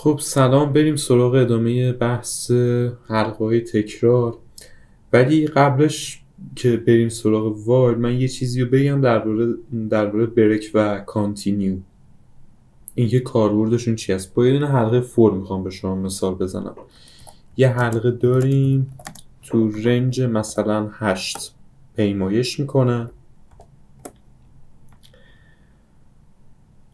خب سلام، بریم سراغ ادامه بحث حلقه‌های تکرار. ولی قبلش که بریم سراغ وایل، من یه چیزی رو بگم درباره بریک و کانتینیو. اینکه کاربردشون چی است. با یه دونه حلقه فور میخوام به شما مثال بزنم. یه حلقه داریم تو رنج مثلا 8 پیمایش میکنه.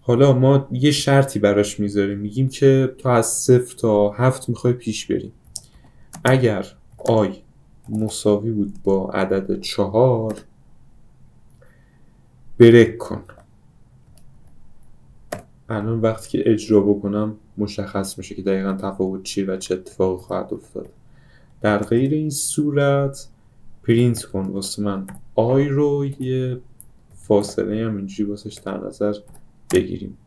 حالا ما یه شرطی براش میذاریم، میگیم که تو از 0 تا 7 میخوای پیش بریم. اگر آی مساوی بود با عدد 4 بریک کن. الان وقتی که اجرا بکنم مشخص میشه که دقیقا تفاوت چیه و چه اتفاقی خواهد افتاد. در غیر این صورت پرینت کن واسه من آی رو، یه فاصله هم اینجوری واسش در نظر بگیریم.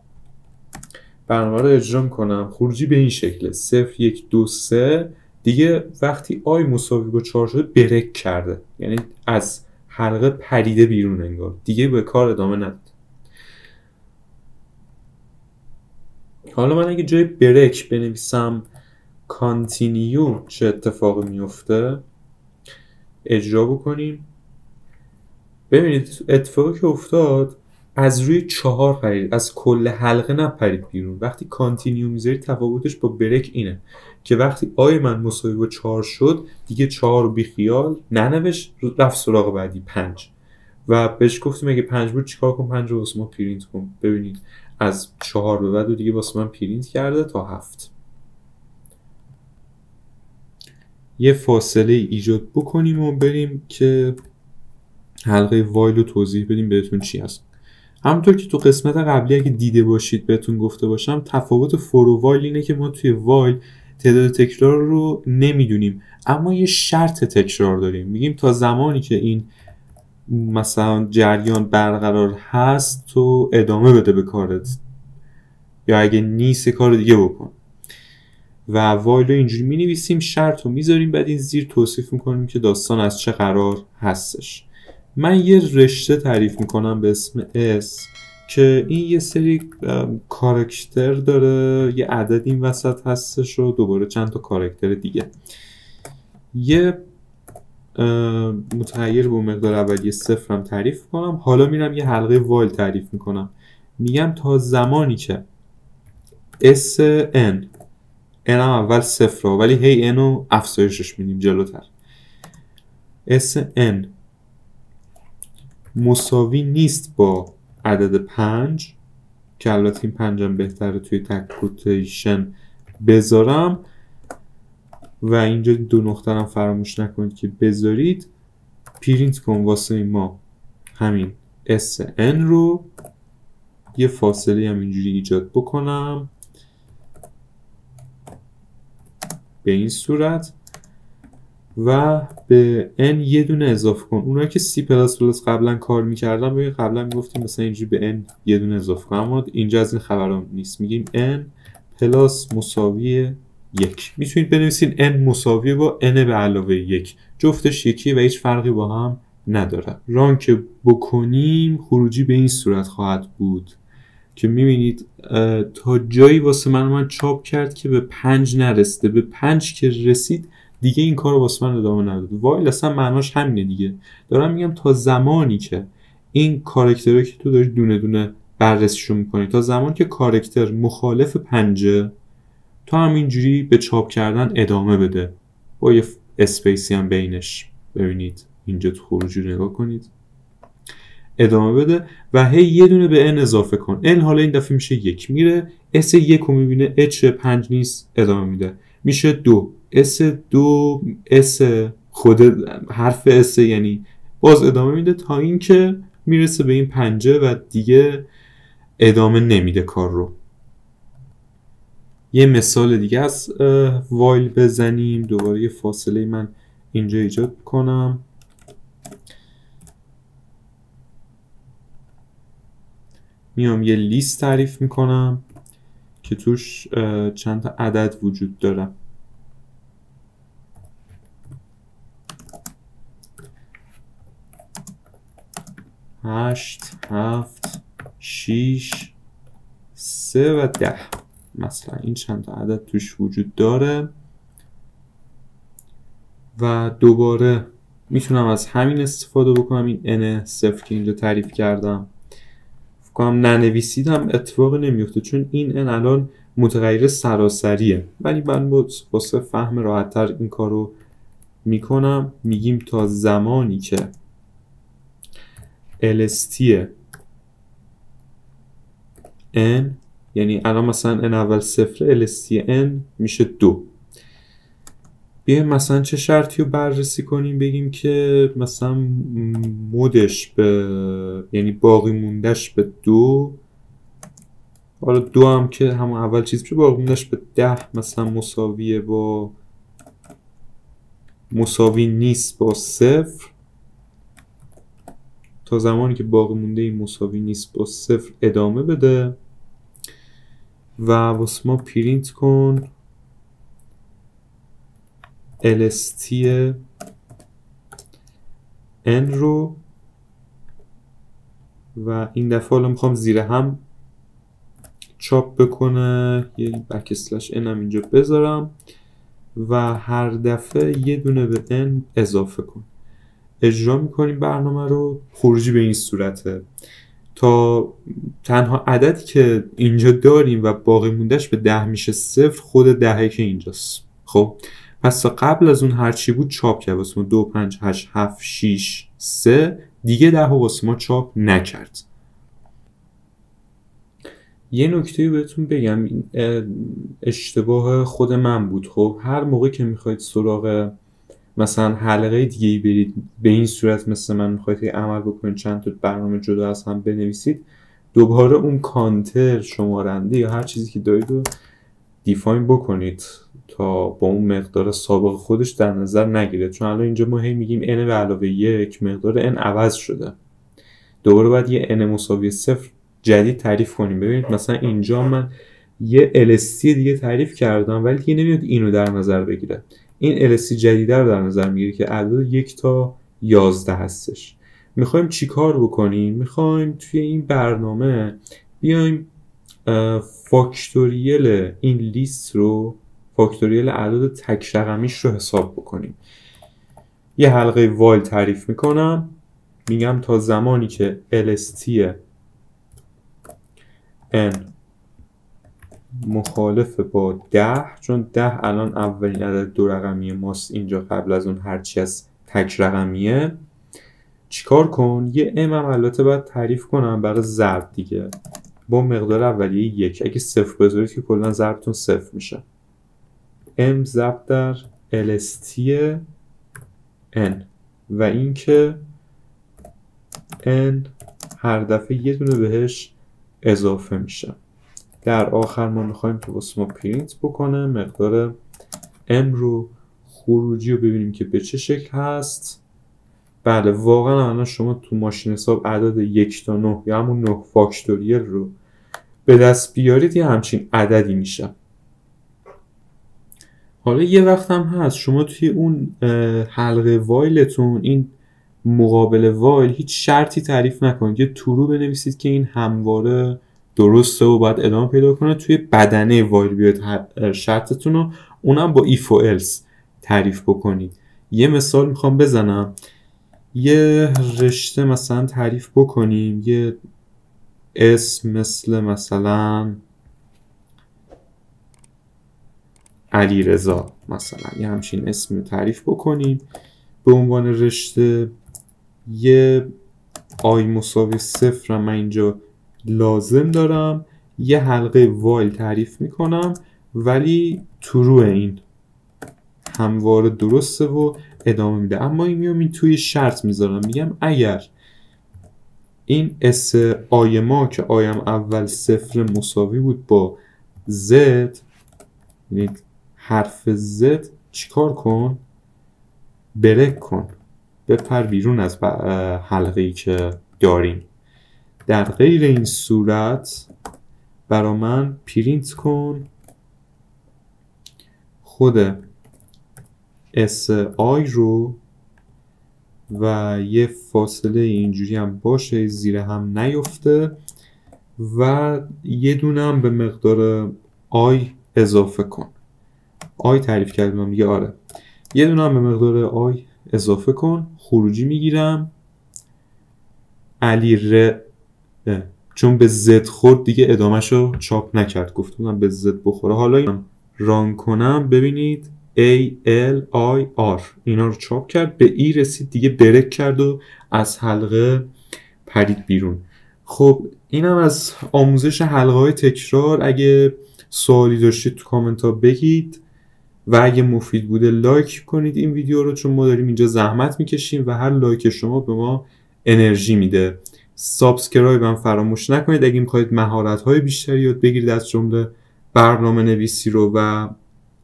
برنامه رو اجرا میکنم. خروجی به این شکله 0 1 2 3. دیگه وقتی آی مساوی با 4 شده بریک کرده، یعنی از حلقه پریده بیرون، انگار دیگه به کار ادامه نداد. حالا من اگه جای بریک بنویسم کانتینیو چه اتفاقی میفته؟ اجرا بکنیم. ببینید اتفاقی که افتاد از روی 4 پرید، از کل حلقه نپرید بیرون. وقتی کانتینیو میذاری تفاوتش با بریک اینه که وقتی آی من مساوی با 4 شد دیگه 4 رو بیخیال ننوشت، رفت سراغ بعدی 5 و بهش گفتیم اگه 5 بود چیکار کن؟ 5 رو واسه ما پرینت کن. ببینید از 4 به بعد و دیگه واسه من پرینت کرده تا 7. یه فاصله ایجاد بکنیم و بریم که حلقه وایل رو توضیح بدیم بهتون چی هست. همونطور که تو قسمت قبلی اگه دیده باشید بهتون گفته باشم، تفاوت فور و وایل اینه که ما توی وایل تعداد تکرار رو نمیدونیم، اما یه شرط تکرار داریم. میگیم تا زمانی که این مثلا جریان برقرار هست تو ادامه بده به کارت، یا اگه نیست کار دیگه بکن. و وایل رو اینجوری می نویسیم، شرط رو میذاریم، بعد این زیر توصیف میکنیم که داستان از چه قرار هستش. من یه رشته تعریف میکنم به اسم S که این یه سری کاراکتر داره، یه عدد این وسط هستش و دوباره چند تا کاراکتر دیگه. یه متغیر به مقدار اولیه 0 هم تعریف کنم. حالا میرم یه حلقه وایل تعریف میکنم. میگم تا زمانی که S N هم اول 0 ولی هی N رو افزایشش میدیم جلوتر. S N مساوی نیست با عدد 5 که البته این 5 هم بهتره توی تک کوتیشن بذارم و اینجا دو نقطه هم فراموش نکنید که بذارید. پرینت کن واسه ما همین SN رو، یه فاصله هم اینجوری ایجاد بکنم به این صورت و به n یه دونه اضافه کن. اونایی که C++ قبلا کار میکردن ببین قبلا میگفتیم مثلا اینجوری به n یه دونه اضافه کن، اما اینجا از این خبرام نیست. میگیم n پلاس مساوی 1. میتونید بنویسین n مساوی با n به علاوه 1. جفتش یکیه و هیچ فرقی با هم نداره. ران که بکنیم خروجی به این صورت خواهد بود که میبینید تا جایی واسه من چاپ کرد که به 5 نرسیده. به 5 که رسید دیگه این کار رو واسه من ادامه نداد. وایل اصلا معناش همینه دیگه. دارم میگم تا زمانی که این کاراکترها که تو داری دونه دونه بررسیشون میکنی، تا زمانی که کاراکتر مخالف 5 تو همینجوری به چاپ کردن ادامه بده با یه اسپیسی هم بینش. ببینید اینجا تو خروجی رو نگاه کنید، ادامه بده و هی یه دونه به n اضافه کن. n حالا این دفعه میشه 1 میره، s 1 رو میبینه h 5 نیست ادامه میده میشه 2 s خود حرف s یعنی باز ادامه میده تا اینکه میرسه به این 5 و دیگه ادامه نمیده کار رو. یه مثال دیگه از وایل بزنیم. دوباره یه فاصله من اینجا ایجاد کنم. میام یه لیست تعریف میکنم که توش چند تا عدد وجود داره. 8 7 6 3 و 10. مثلا این چند تا عدد توش وجود داره و دوباره میتونم از همین استفاده بکنم. این n صفر که اینجا تعریف کردم فکر کنم ننویسیدم اتفاق نمیفته چون این n الان متغیر سراسریه، ولی من واسه فهم راحت‌تر این کارو میکنم. میگیم تا زمانی که LST n، یعنی الان مثلا n اول صفر، LST n میشه 2. بیایم مثلا چه شرطی رو بررسی کنیم، بگیم که مثلا مودش به یعنی باقی موندهش به 2، حالا 2 هم که همون اول چیز میشه، باقی موندهش به 10 مثلا مساوی نیست با 0. تا زمانی که باقی مونده این مساوی نیست با 0 ادامه بده و واسه ما پرینت کن LST n رو و این دفعه حالا میخوام زیر هم چاپ بکنه، یه بک اسلش n هم اینجا بذارم و هر دفعه یه دونه به n اضافه کن. اجرا میکنیم برنامه رو. خروجی به این صورته. تا تنها عددی که اینجا داریم و باقی موندهش به 10 میشه 0، خود 10 که اینجاست. خب پس تا قبل از اون هرچی بود چاپ کرد واسه ما 2 5 8 7 6 3 دیگه 10 واسه ما چاپ نکرد. یه نکته بهتون بگم، این اشتباه خود من بود. خب هر موقع که میخواید سراغ مثلا حلقه دیگه ای برید، به این صورت مثل من میخواید عمل بکنید، چند تا برنامه جدا از هم بنویسید، دوباره اون کانتر شمارنده یا هر چیزی که دارید رو دیفاین بکنید تا با اون مقدار سابق خودش در نظر نگیره. چون الان اینجا ما هی میگیم n به علاوه 1 مقدار n عوض شده، دوباره باید یه n مساوی 0 جدید تعریف کنیم. ببینید مثلا اینجا من یه LST دیگه تعریف کردم ولی دیگه نمیاد اینو در نظر بگیره. این LST جدیده رو در نظر میگیره که عدد 1 تا 11 هستش. میخوایم چی کار بکنیم؟ میخوایم توی این برنامه بیایم فاکتوریل این لیست رو، فاکتوریل اعداد تک رقمیش رو حساب بکنیم. یه حلقه وایل تعریف میکنم، میگم تا زمانی که LST n مخالف با 10، چون 10 الان اولین عدد دو رقمی ماست اینجا، قبل از اون هرچی از تک رقمیه، چیکار کن؟ یه m هم البته باید تعریف کنم برای ضرب دیگه با مقدار اولیه 1. اگه 0 بذارید که کلا ضربتون 0 میشه. m ضرب در LST n و این که n هر دفعه یه دونه بهش اضافه میشه. در آخر ما میخوایم که واسه ما پرینت بکنه مقدار m رو. خروجی رو ببینیم که به چه شکل هست. بله واقعا الان شما تو ماشین حساب اعداد 1 تا 9 یا همون 9 فاکتوریل رو به دست بیارید یه همچین عددی میشه. حالا یه وقت هم هست شما توی اون حلقه وایلتون این مقابل وایل هیچ شرطی تعریف نکنید، یه ترو بنویسید که این همواره درسته و باید ادامه پیدا کنه. توی بدنه وایل بیاید شرطتون رو اونم با ایف و الس تعریف بکنید. یه مثال میخوام بزنم، یه رشته مثلا تعریف بکنیم، یه اسم مثلا علیرضا مثلا، یه همچین اسمی تعریف بکنیم به عنوان رشته. یه آی مساوی 0 من اینجا لازم دارم. یه حلقه وایل تعریف میکنم ولی ترو این همواره درسته و ادامه میده. اما این میام این توی شرط میذارم، میگم اگر این اس آی ما که آیم اول 0 مساوی بود با زد، یعنی حرف زد، چیکار کن؟ برک کن، بپر بیرون از حلقه ای که داریم. در غیر این صورت برا من پرینت کن خود اس آی رو و یه فاصله اینجوری هم باشه زیر هم نیفته و یه دونه هم به مقدار آی اضافه کن. آی تعریف کردم میگه آره. یه دونه هم به مقدار آی اضافه کن. خروجی میگیرم علی ر، چون به زد خورد دیگه ادامهشو چاپ نکرد، گفته بودم به زد بخوره. حالا ران کنم ببینید A L I R اینا رو چاپ کرد، به ای رسید دیگه برک کرد و از حلقه پرید بیرون. خب اینم از آموزش حلقه های تکرار. اگه سوالی داشتید تو کامنت ها بگید و اگه مفید بوده لایک کنید این ویدیو رو، چون ما داریم اینجا زحمت میکشیم و هر لایک شما به ما انرژی میده. سابسکرایب هم فراموش نکنید اگه میخواید مهارت های بیشتری یاد بگیرید، از جمله برنامه نویسی رو و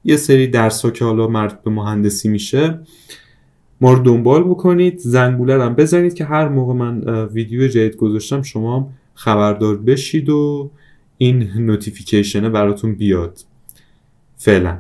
یه سری درس ها که حالا مربوط به مهندسی میشه. ما رو دنبال بکنید، زنگوله رو هم بزنید که هر موقع من ویدیو جدید گذاشتم شما خبردار بشید و این نوتیفیکیشنه براتون بیاد. فعلا